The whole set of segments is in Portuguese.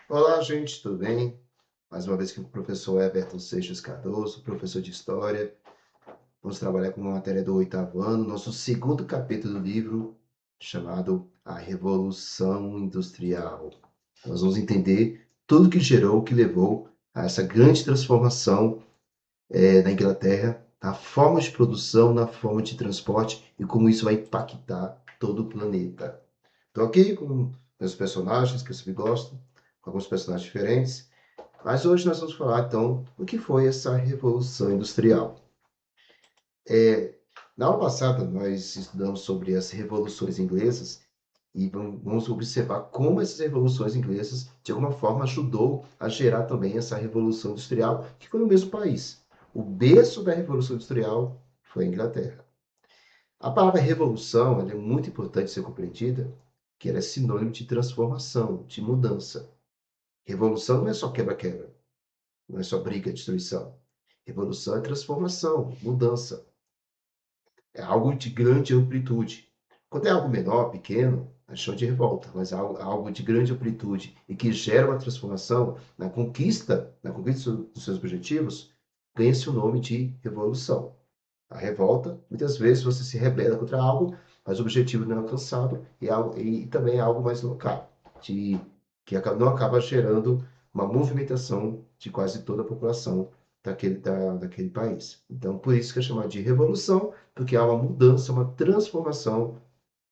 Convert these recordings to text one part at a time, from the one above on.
Olá, gente, tudo bem? Mais uma vez aqui com o professor Everton Seixas Cardoso, professor de História. Vamos trabalhar com uma matéria do oitavo ano, nosso segundo capítulo do livro, chamado A Revolução Industrial. Nós vamos entender tudo que gerou, que levou a essa grande transformação na Inglaterra, na forma de produção, na forma de transporte e como isso vai impactar todo o planeta. Estou aqui com meus personagens, que eu sempre gosto, com alguns personagens diferentes. Mas hoje nós vamos falar, então, do que foi essa Revolução Industrial. Na aula passada, nós estudamos sobre as revoluções inglesas e vamos observar como essas revoluções inglesas, de alguma forma, ajudou a gerar também essa Revolução Industrial, que foi no mesmo país. O berço da Revolução Industrial foi a Inglaterra. A palavra revolução ela é muito importante ser compreendida, que ela é sinônimo de transformação, de mudança. Revolução não é só quebra-quebra. Não é só briga, destruição. Revolução é transformação, mudança. É algo de grande amplitude. Quando é algo menor, pequeno, a gente chama de revolta, mas algo de grande amplitude e que gera uma transformação na conquista dos seus objetivos, ganha-se o nome de revolução. A revolta, muitas vezes você se rebela contra algo, mas o objetivo não é alcançado e também é algo mais local, que não acaba gerando uma movimentação de quase toda a população daquele país. Então, por isso que é chamado de revolução, porque há uma mudança, uma transformação,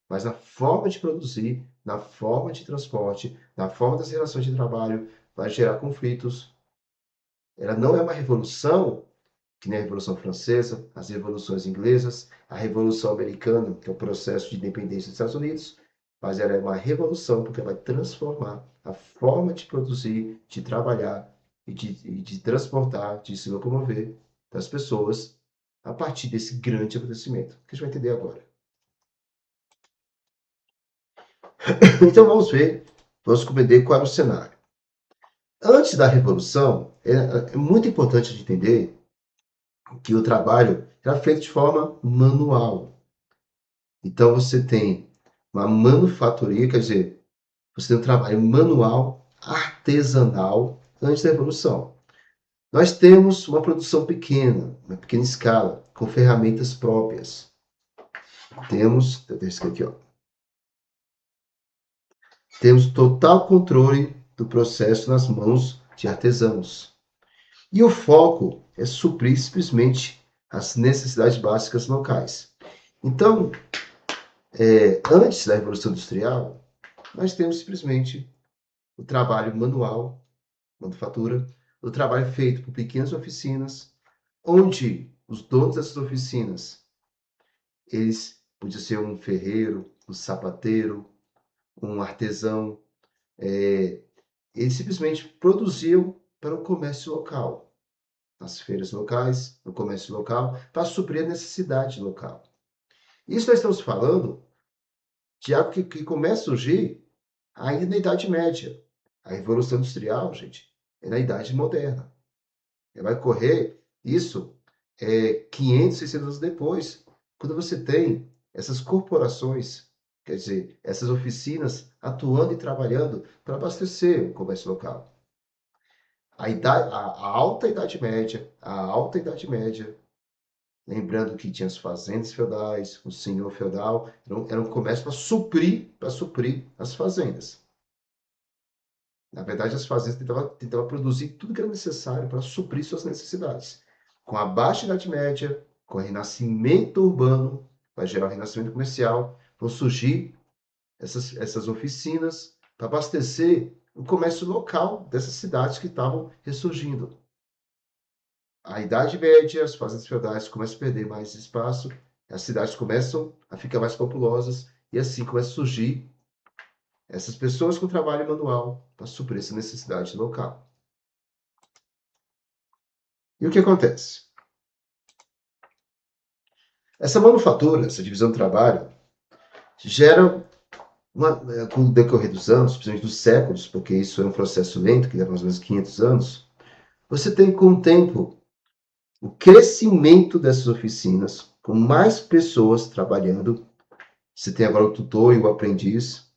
mas na forma de produzir, na forma de transporte, na forma das relações de trabalho, vai gerar conflitos. Ela não é uma revolução que nem a Revolução Francesa, as revoluções inglesas, a Revolução Americana, que é o processo de independência dos Estados Unidos, mas ela é uma revolução porque vai transformar a forma de produzir, de trabalhar e de transportar, de se locomover das pessoas a partir desse grande acontecimento, que a gente vai entender agora. Então vamos compreender qual era o cenário. Antes da Revolução, é muito importante de entender que o trabalho era feito de forma manual. Então você tem uma manufatoria, quer dizer, você tem um trabalho manual, artesanal, antes da Revolução. Nós temos uma produção pequena, uma pequena escala, com ferramentas próprias. Temos total controle do processo nas mãos de artesãos. E o foco é suprir simplesmente as necessidades básicas locais. Então, antes da Revolução Industrial, nós temos simplesmente o trabalho manual, manufatura, o trabalho feito por pequenas oficinas, onde os donos dessas oficinas, eles podiam ser um ferreiro, um sapateiro, um artesão, eles simplesmente produziam para o comércio local, nas feiras locais, no comércio local, para suprir a necessidade local. Isso nós estamos falando de algo que começa a surgir ainda na Idade Média. A Revolução Industrial, gente, é na Idade Moderna. Vai correr isso 500, 600 anos depois, quando você tem essas corporações, quer dizer, essas oficinas atuando e trabalhando para abastecer o comércio local. A alta Idade Média, lembrando que tinha as fazendas feudais, o senhor feudal, era um comércio para suprir as fazendas. Na verdade, as fazendas tentavam produzir tudo que era necessário para suprir suas necessidades. Com a Baixa Idade Média, com o renascimento urbano, vai gerar o renascimento comercial, vão surgir essas oficinas para abastecer o comércio local dessas cidades que estavam ressurgindo. A Idade Média, as fazendas feudais começam a perder mais espaço, as cidades começam a ficar mais populosas e assim começa a surgir essas pessoas com trabalho manual para suprir essa necessidade local. E o que acontece? Essa manufatura, essa divisão do trabalho, gera, com o decorrer dos anos, principalmente dos séculos, porque isso é um processo lento, que leva mais ou menos 500 anos, você tem com o tempo o crescimento dessas oficinas, com mais pessoas trabalhando. Você tem agora o tutor e o aprendiz,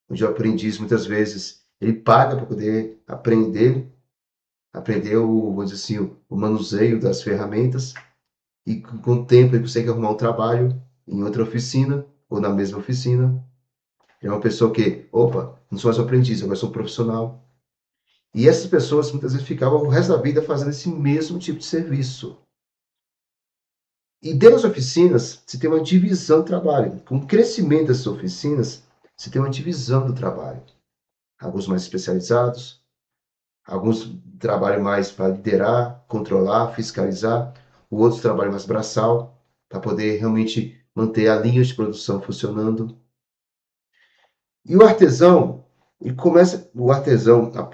onde o aprendiz muitas vezes Ele paga para poder aprender vamos dizer assim, o manuseio das ferramentas e com o tempo ele consegue arrumar um trabalho em outra oficina ou na mesma oficina. É uma pessoa que, opa, não sou mais um aprendiz, agora sou um profissional. E essas pessoas muitas vezes ficavam o resto da vida fazendo esse mesmo tipo de serviço. E dentro das oficinas, se tem uma divisão do trabalho. Com o crescimento dessas oficinas, se tem uma divisão do trabalho. Alguns mais especializados, alguns trabalham mais para liderar, controlar, fiscalizar, o outro trabalha mais braçal, para poder realmente manter a linha de produção funcionando. E o artesão,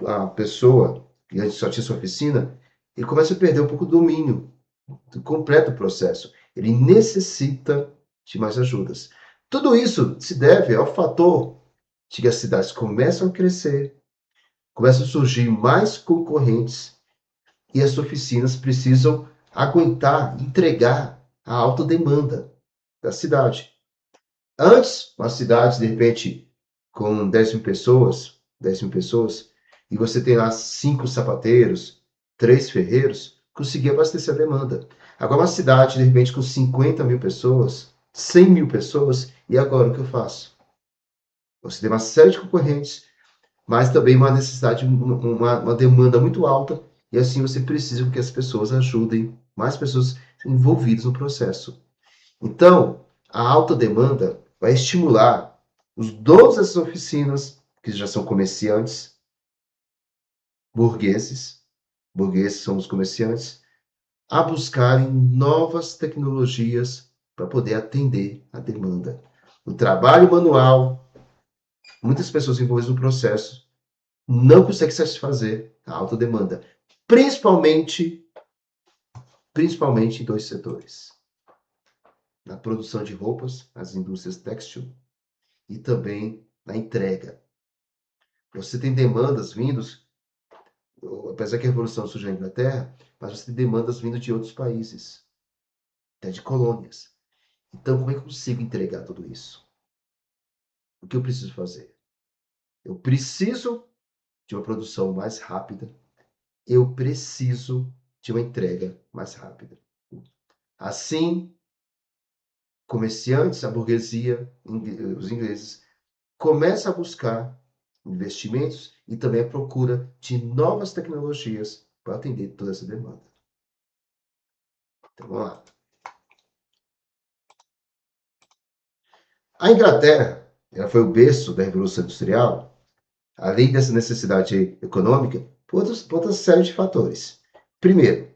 a pessoa que antes só tinha sua oficina, ele começa a perder um pouco do domínio do completo processo. Ele necessita de mais ajudas. Tudo isso se deve ao fator de que as cidades começam a crescer, começam a surgir mais concorrentes e as oficinas precisam aguentar, entregar a alta demanda da cidade. Antes, uma cidade, de repente, com 10 mil pessoas, e você tem lá 5 sapateiros, 3 ferreiros, conseguia abastecer a demanda. Agora, uma cidade, de repente, com 50 mil pessoas, 100 mil pessoas, e agora o que eu faço? Você tem uma série de concorrentes, mas também uma necessidade, uma demanda muito alta, e assim você precisa que as pessoas ajudem, mais pessoas envolvidas no processo. Então, a alta demanda vai estimular os donos dessas oficinas, que já são comerciantes, burgueses, burgueses são os comerciantes, a buscarem novas tecnologias para poder atender a demanda. O trabalho manual, muitas pessoas envolvidas no processo não conseguem satisfazer a alta demanda, principalmente, principalmente em 2 setores: na produção de roupas, as indústrias têxtil, e também na entrega. Você tem demandas vindos, apesar que a Revolução surgiu na Inglaterra, mas você tem demandas vindo de outros países, até de colônias. Então, como é que eu consigo entregar tudo isso? O que eu preciso fazer? Eu preciso de uma produção mais rápida, eu preciso de uma entrega mais rápida. Assim, comerciantes, a burguesia, os ingleses, começam a buscar investimentos e também a procura de novas tecnologias para atender toda essa demanda. Então, vamos lá. A Inglaterra, ela foi o berço da Revolução Industrial, além dessa necessidade econômica, por outra série de fatores. Primeiro,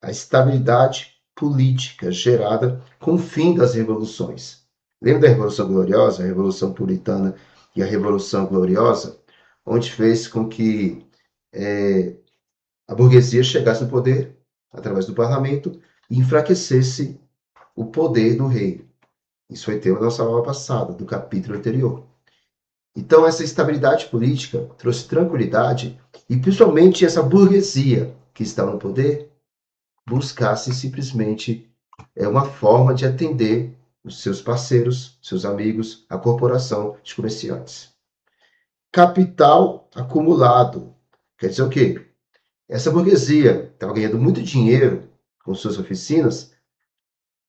a estabilidade política gerada com o fim das revoluções. Lembra da Revolução Gloriosa, a Revolução Puritana e a Revolução Gloriosa, onde fez com que a burguesia chegasse no poder através do parlamento e enfraquecesse o poder do rei. Isso foi tema da nossa aula passada, do capítulo anterior. Então, essa estabilidade política trouxe tranquilidade e, principalmente, essa burguesia que estava no poder buscasse simplesmente uma forma de atender os seus parceiros, seus amigos, a corporação de comerciantes. Capital acumulado. Quer dizer o quê? Essa burguesia estava ganhando muito dinheiro com suas oficinas,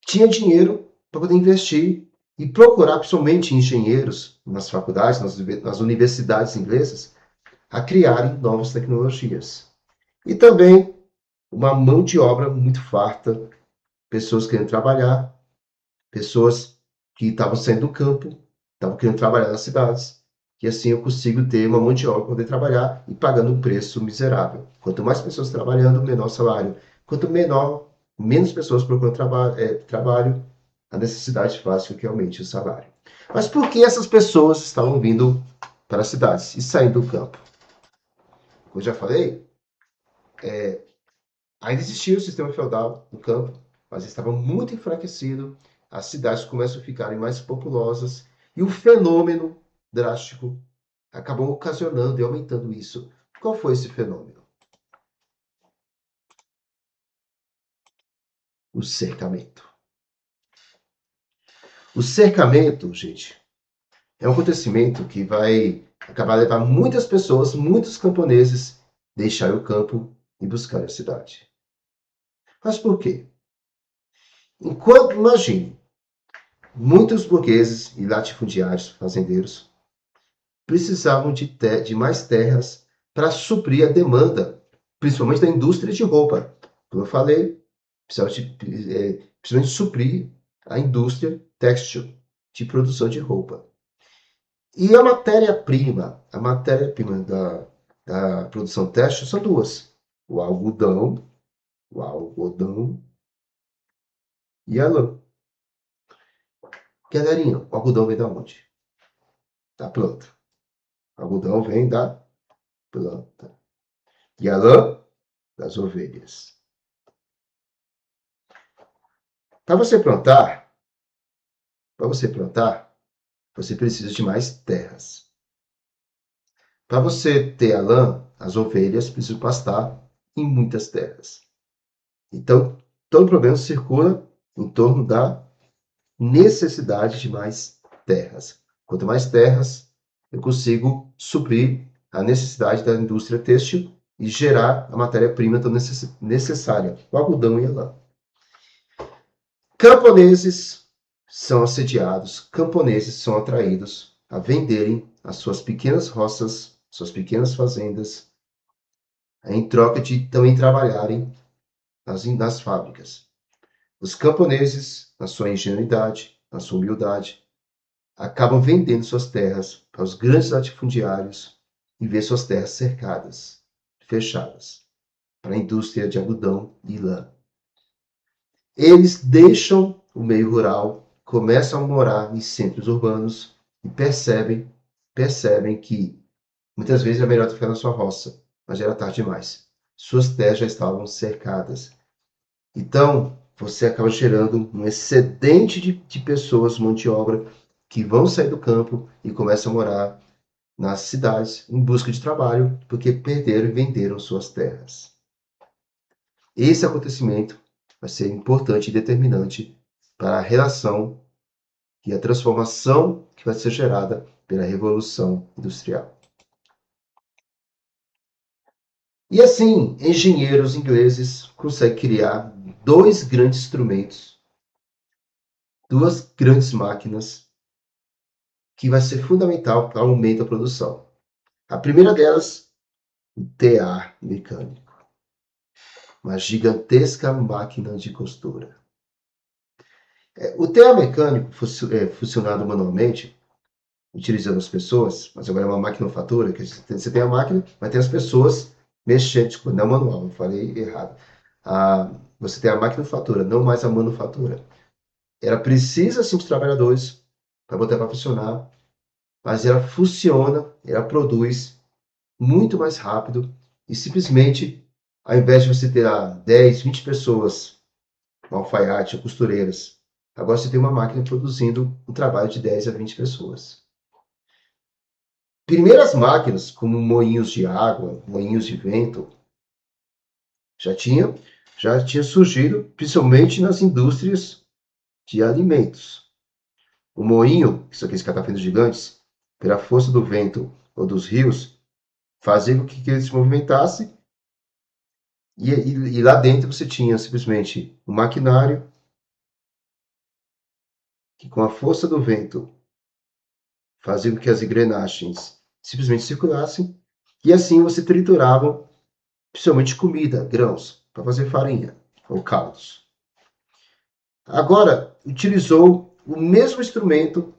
tinha dinheiro para poder investir e procurar, principalmente engenheiros nas faculdades, nas universidades inglesas, a criarem novas tecnologias. E também uma mão de obra muito farta, pessoas querendo trabalhar, pessoas que estavam saindo do campo, estavam querendo trabalhar nas cidades, e assim eu consigo ter uma mão de obra para poder trabalhar e pagando um preço miserável. Quanto mais pessoas trabalhando, menor salário. Quanto menos pessoas procuram trabalho, a necessidade faz com que aumente o salário. Mas por que essas pessoas estavam vindo para as cidades e saindo do campo? Como eu já falei, ainda existia o sistema feudal no campo, mas estava muito enfraquecido, as cidades começam a ficarem mais populosas e o fenômeno drástico acabou ocasionando e aumentando isso. Qual foi esse fenômeno? O cercamento. O cercamento, gente, é um acontecimento que vai acabar levar muitas pessoas, muitos camponeses, deixar o campo e buscar a cidade. Mas por quê? Enquanto, imagine, muitos burgueses e latifundiários, fazendeiros, precisavam de mais terras para suprir a demanda, principalmente da indústria de roupa. Como eu falei, precisava principalmente suprir a indústria têxtil de produção de roupa. E a matéria-prima da produção têxtil são duas: o algodão, o algodão e a lã. Galerinha, o algodão vem da onde? Da planta. O algodão vem da planta. E a lã? Das ovelhas. Para você plantar, você precisa de mais terras. Para você ter a lã, as ovelhas precisam pastar em muitas terras. Então, todo o problema circula em torno da necessidade de mais terras. Quanto mais terras, eu consigo suprir a necessidade da indústria têxtil e gerar a matéria-prima tão necessária, o algodão e a lã. Camponeses são assediados, camponeses são atraídos a venderem as suas pequenas roças, suas pequenas fazendas, em troca de também trabalharem nas fábricas. Os camponeses, na sua ingenuidade, na sua humildade, acabam vendendo suas terras para os grandes latifundiários e vê suas terras cercadas, fechadas, para a indústria de algodão e lã. Eles deixam o meio rural, começam a morar em centros urbanos e percebem que muitas vezes é melhor ficar na sua roça, mas já era tarde demais. Suas terras já estavam cercadas. Então, você acaba gerando um excedente de pessoas, mão de obra, que vão sair do campo e começam a morar nas cidades em busca de trabalho, porque perderam e venderam suas terras. Esse acontecimento vai ser importante e determinante para a relação e a transformação que vai ser gerada pela Revolução Industrial. E assim, engenheiros ingleses conseguem criar dois grandes instrumentos, duas grandes máquinas, que vai ser fundamental para o aumento da produção. A primeira delas, o tear mecânico, uma gigantesca máquina de costura. O tear mecânico, funcionado manualmente, utilizando as pessoas, mas agora é uma maquinofatura, que você tem a máquina, mas tem as pessoas mexendo, não manual, eu falei errado. Você tem a maquinofatura, não mais a manufatura. Ela precisa, sim, de trabalhadores para botar para funcionar, mas ela funciona, ela produz muito mais rápido e simplesmente, ao invés de você ter 10, 20 pessoas, um alfaiate ou costureiras, agora você tem uma máquina produzindo um trabalho de 10 a 20 pessoas. Primeiras máquinas, como moinhos de água, moinhos de vento, já tinha surgido, principalmente nas indústrias de alimentos. O moinho, que são aqueles catafinos gigantes, pela força do vento ou dos rios, fazia com que eles se movimentassem e lá dentro você tinha simplesmente um maquinário que, com a força do vento, fazia com que as engrenagens simplesmente circulassem e assim você triturava principalmente comida, grãos, para fazer farinha ou caldos. Agora, utilizou o mesmo instrumento,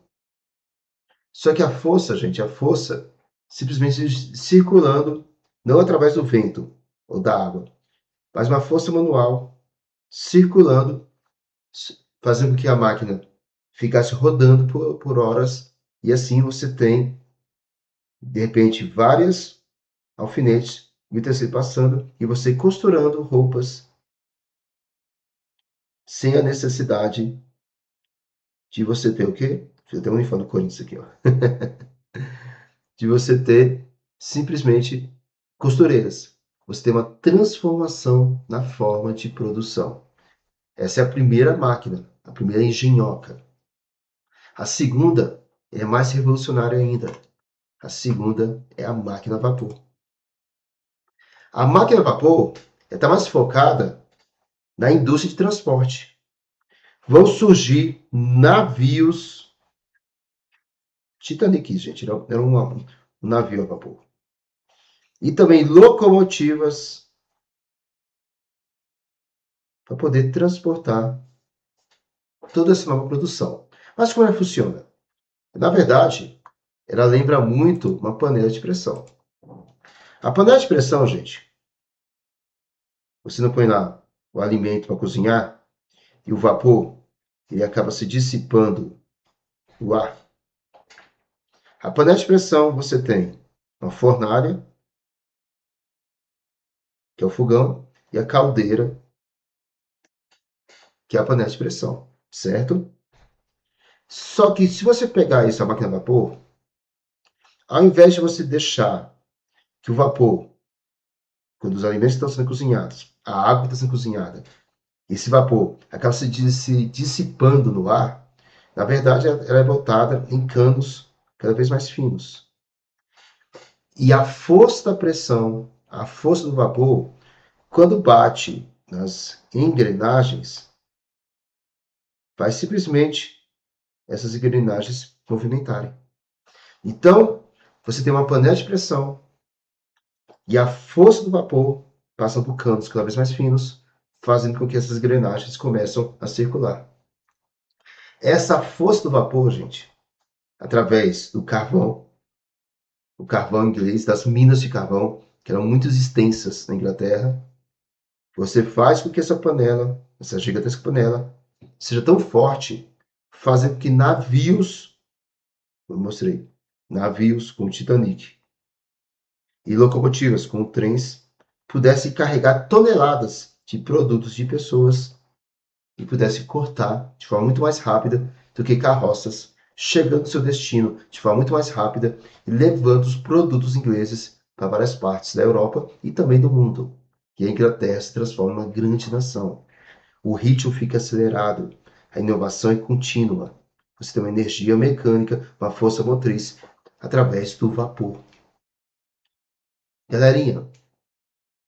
só que a força, gente, simplesmente circulando, não através do vento ou da água, mas uma força manual circulando, fazendo com que a máquina ficasse rodando por horas, e assim você tem, de repente, várias alfinetes e o tecido passando, e você costurando roupas sem a necessidade de você ter o quê? Deixa eu ter um uniforme do Corinthians aqui, ó. De você ter simplesmente costureiras. Você tem uma transformação na forma de produção. Essa é a primeira máquina, a primeira engenhoca. A segunda é mais revolucionária ainda. A segunda é a máquina a vapor. A máquina a vapor está mais focada na indústria de transporte. Vão surgir navios Titanic, gente, era um navio a vapor. E também locomotivas para poder transportar toda essa nova produção. Mas como ela funciona? Na verdade, ela lembra muito uma panela de pressão. A panela de pressão, gente, você não põe lá o alimento para cozinhar e o vapor, ele acaba se dissipando o ar. A panela de pressão, você tem uma fornalha, que é o fogão, e a caldeira, que é a panela de pressão, certo? Só que se você pegar isso, a máquina a vapor, ao invés de você deixar que o vapor, quando os alimentos estão sendo cozinhados, a água está sendo cozinhada, esse vapor acaba se dissipando no ar, na verdade ela é botada em canos cada vez mais finos. E a força da pressão, a força do vapor, quando bate nas engrenagens, faz simplesmente essas engrenagens movimentarem. Então, você tem uma panela de pressão e a força do vapor passa por canos cada vez mais finos, fazendo com que essas engrenagens comecem a circular. Essa força do vapor, gente, através do carvão, o carvão inglês, das minas de carvão, que eram muito extensas na Inglaterra, você faz com que essa panela, essa gigantesca panela, seja tão forte, fazendo que navios, eu mostrei, navios como o Titanic e locomotivas como trens, pudessem carregar toneladas de produtos de pessoas e pudessem cortar de forma muito mais rápida do que carroças, chegando ao seu destino de forma muito mais rápida e levando os produtos ingleses para várias partes da Europa e também do mundo. E a Inglaterra se transforma numa grande nação. O ritmo fica acelerado, a inovação é contínua. Você tem uma energia mecânica, uma força motriz através do vapor. Galerinha,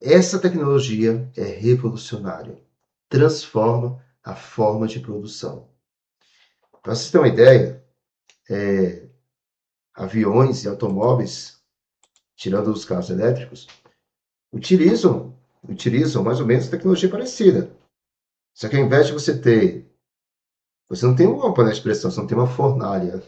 essa tecnologia é revolucionária, transforma a forma de produção. Para vocês terem uma ideia, aviões e automóveis, tirando os carros elétricos, utilizam mais ou menos tecnologia parecida. Só que ao invés de você não tem uma panela de pressão, você não tem uma fornalha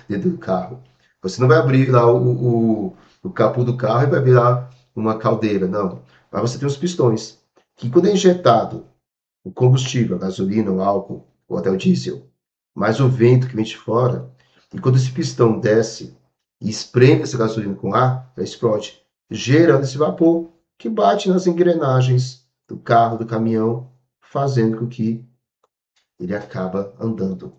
dentro do carro. Você não vai abrir lá o capô do carro e vai virar uma caldeira, não. Mas você tem os pistões, que quando é injetado o combustível, a gasolina, o álcool, ou até o diesel, mais o vento que vem de fora, e quando esse pistão desce e espreme essa gasolina com ar, ela explode, gerando esse vapor que bate nas engrenagens do carro, do caminhão, fazendo com que ele acaba andando.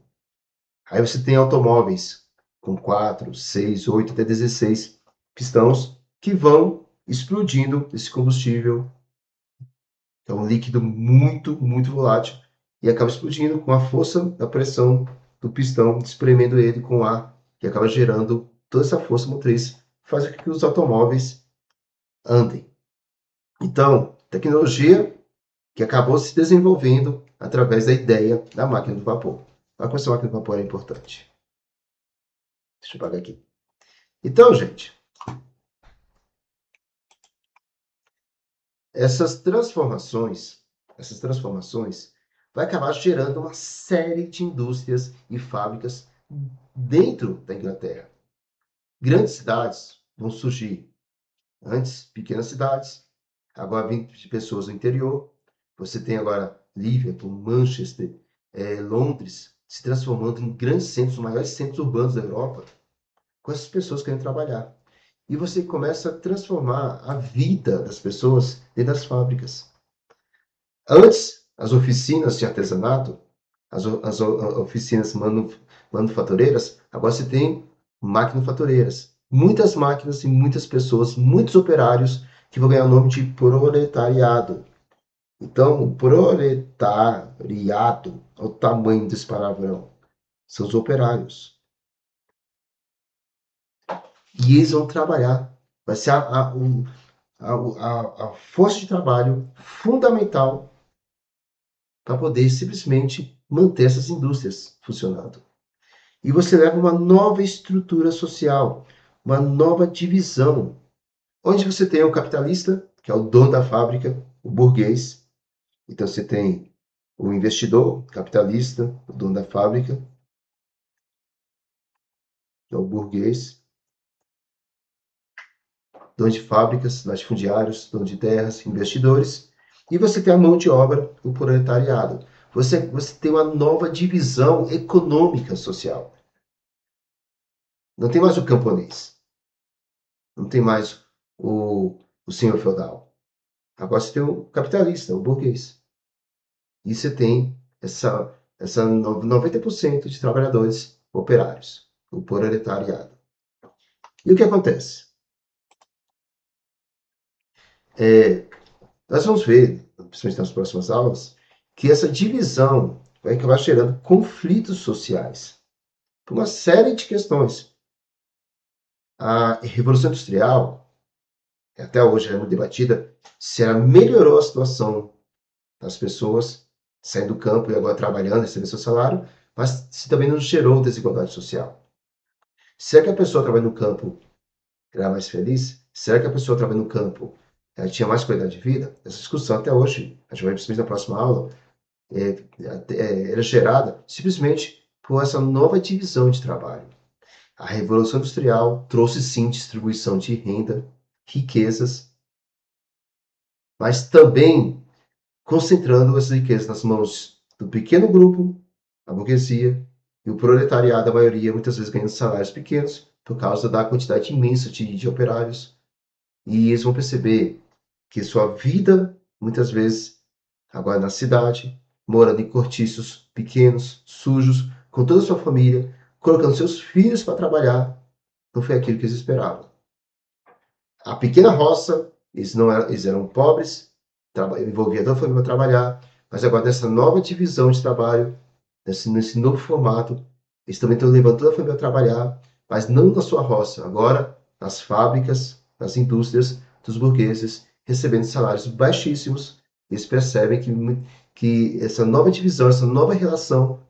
Aí você tem automóveis com 4, 6, 8 até 16 pistões que vão explodindo esse combustível. É um líquido muito, muito volátil e acaba explodindo com a força da pressão do pistão, espremendo ele com ar, que acaba gerando toda essa força motriz, faz com que os automóveis andem. Então, tecnologia que acabou se desenvolvendo através da ideia da máquina do vapor. Olha como essa máquina do vapor é importante. Deixa eu apagar aqui. Então, gente, essas transformações vai acabar gerando uma série de indústrias e fábricas dentro da Inglaterra. Grandes cidades vão surgir. Antes, pequenas cidades, agora 20 pessoas no interior. Você tem agora Liverpool, Manchester, Londres, se transformando em grandes centros, os maiores centros urbanos da Europa, com essas pessoas querendo trabalhar. E você começa a transformar a vida das pessoas dentro das fábricas. Antes, as oficinas de artesanato, as oficinas manufatureiras, agora você tem maquinofatureiras. Muitas máquinas e muitas pessoas, muitos operários que vão ganhar o nome de proletariado. Então, o proletariado, é o tamanho desse palavrão, são os operários. e eles vão trabalhar. Vai ser a força de trabalho fundamental para poder simplesmente manter essas indústrias funcionando. E você leva uma nova estrutura social, uma nova divisão, onde você tem o capitalista, que é o dono da fábrica, o burguês. Então você tem o investidor, capitalista, o dono da fábrica, que é o burguês, dono de fábricas, latifundiários, dono de terras, investidores. E você tem a mão de obra, o proletariado. Você tem uma nova divisão econômica social. Não tem mais o camponês. Não tem mais o senhor feudal. Agora você tem o capitalista, o burguês. E você tem essa 90% de trabalhadores operários, o proletariado. E o que acontece? Nós vamos ver, principalmente nas próximas aulas, que essa divisão vai acabar gerando conflitos sociais por uma série de questões. A Revolução Industrial, até hoje é muito debatida, se ela melhorou a situação das pessoas saindo do campo e agora trabalhando, recebendo seu salário, mas se também não gerou desigualdade social. Será que a pessoa trabalhando no campo era mais feliz? Será que a pessoa trabalhando no campo ela tinha mais qualidade de vida? Essa discussão até hoje, a gente vai principalmente na próxima aula, era gerada simplesmente por essa nova divisão de trabalho. A Revolução Industrial trouxe sim distribuição de renda, riquezas, mas também concentrando essas riquezas nas mãos do pequeno grupo, a burguesia, e o proletariado, a maioria, muitas vezes ganhando salários pequenos por causa da quantidade imensa de operários. E eles vão perceber que sua vida, muitas vezes, agora na cidade, morando em cortiços pequenos, sujos, com toda a sua família, colocando seus filhos para trabalhar, não foi aquilo que eles esperavam. A pequena roça, eles eram pobres, envolvia toda a família para trabalhar, mas agora nessa nova divisão de trabalho, nesse novo formato, eles também estão levando toda a família a trabalhar, mas não na sua roça, agora nas fábricas, nas indústrias dos burgueses, recebendo salários baixíssimos. Eles percebem que essa nova divisão, essa nova relação,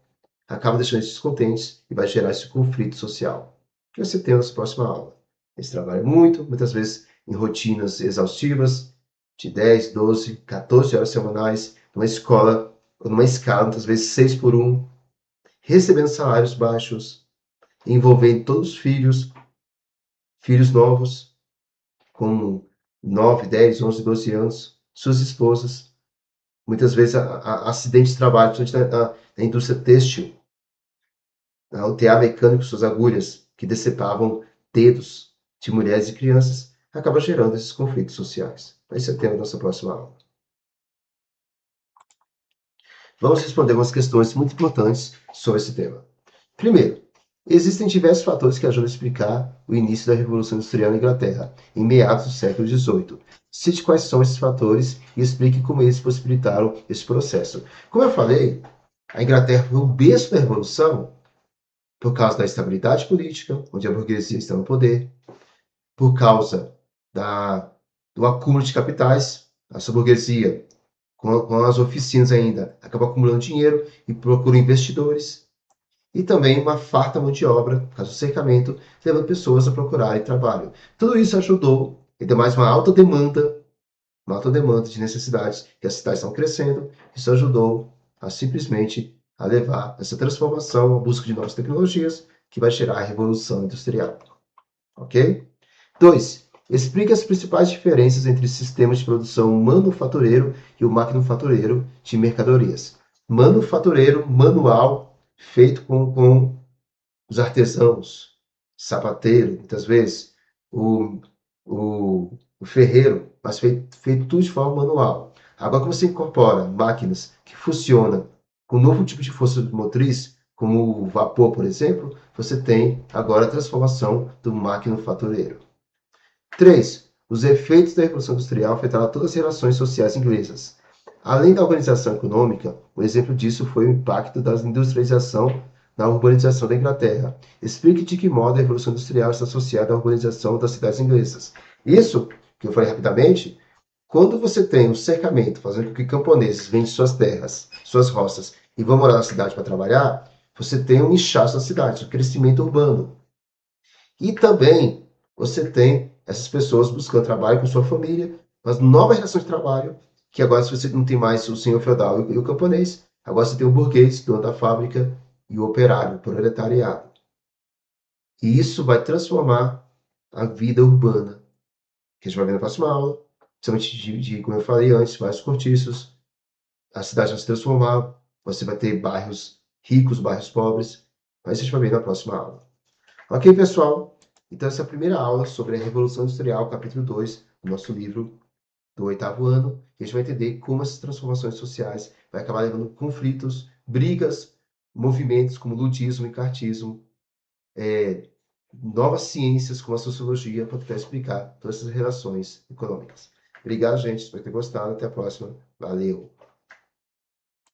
acaba deixando eles descontentes e vai gerar esse conflito social. Que você tem na próxima aula. Eles trabalham muito, muitas vezes em rotinas exaustivas, de 10, 12, 14 horas semanais, numa escola, ou numa escala, muitas vezes 6 por 1, recebendo salários baixos, envolvendo todos os filhos novos, com 9, 10, 11, 12 anos, suas esposas, muitas vezes acidentes de trabalho, principalmente na indústria têxtil, o tear mecânico, suas agulhas, que decepavam dedos de mulheres e crianças, acaba gerando esses conflitos sociais. Esse é o tema da nossa próxima aula. Vamos responder algumas questões muito importantes sobre esse tema. Primeiro, existem diversos fatores que ajudam a explicar o início da Revolução Industrial na Inglaterra, em meados do século XVIII. Cite quais são esses fatores e explique como eles possibilitaram esse processo. Como eu falei, a Inglaterra foi o berço da Revolução por causa da estabilidade política, onde a burguesia está no poder, por causa do acúmulo de capitais, essa burguesia, com as oficinas ainda, acaba acumulando dinheiro e procura investidores, e também uma farta mão de obra, por causa do cercamento, levando pessoas a procurarem trabalho. Tudo isso ajudou, ainda mais uma alta demanda de necessidades, que as cidades estão crescendo, isso ajudou a simplesmente a levar essa transformação, a busca de novas tecnologias, que vai gerar a revolução industrial. Ok? 2. Explique as principais diferenças entre o sistema de produção manufatureiro e o maquinofatureiro de mercadorias. Manufatureiro, manual, feito com os artesãos, sapateiro, muitas vezes, o ferreiro, mas feito tudo de forma manual. Agora, quando você incorpora máquinas que funcionam com um novo tipo de força motriz, como o vapor, por exemplo, você tem agora a transformação do maquinofatureiro. 3. Os efeitos da Revolução Industrial afetaram todas as relações sociais inglesas. Além da organização econômica, um exemplo disso foi o impacto da industrialização na urbanização da Inglaterra. Explique de que modo a Revolução Industrial está associada à urbanização das cidades inglesas. Isso, que eu falei rapidamente, quando você tem um cercamento fazendo com que camponeses vendem suas terras, suas roças e vão morar na cidade para trabalhar, você tem um inchaço na cidade, um crescimento urbano. E também você tem essas pessoas buscando trabalho com sua família, mas nova relação de trabalho, que agora você não tem mais o senhor feudal e o camponês, agora você tem o burguês, dono da fábrica, e o operário, o proletariado. E isso vai transformar a vida urbana, que a gente vai ver na próxima aula, principalmente como eu falei antes, vários cortiços, a cidade vai se transformar, você vai ter bairros ricos, bairros pobres, mas a gente vai ver na próxima aula. Ok, pessoal? Então, essa é a primeira aula sobre a Revolução Industrial, capítulo 2 do nosso livro do oitavo ano. E a gente vai entender como essas transformações sociais vai acabar levando conflitos, brigas, movimentos como ludismo e cartismo, novas ciências como a sociologia, para tentar explicar todas essas relações econômicas. Obrigado, gente. Espero ter gostado. Até a próxima. Valeu!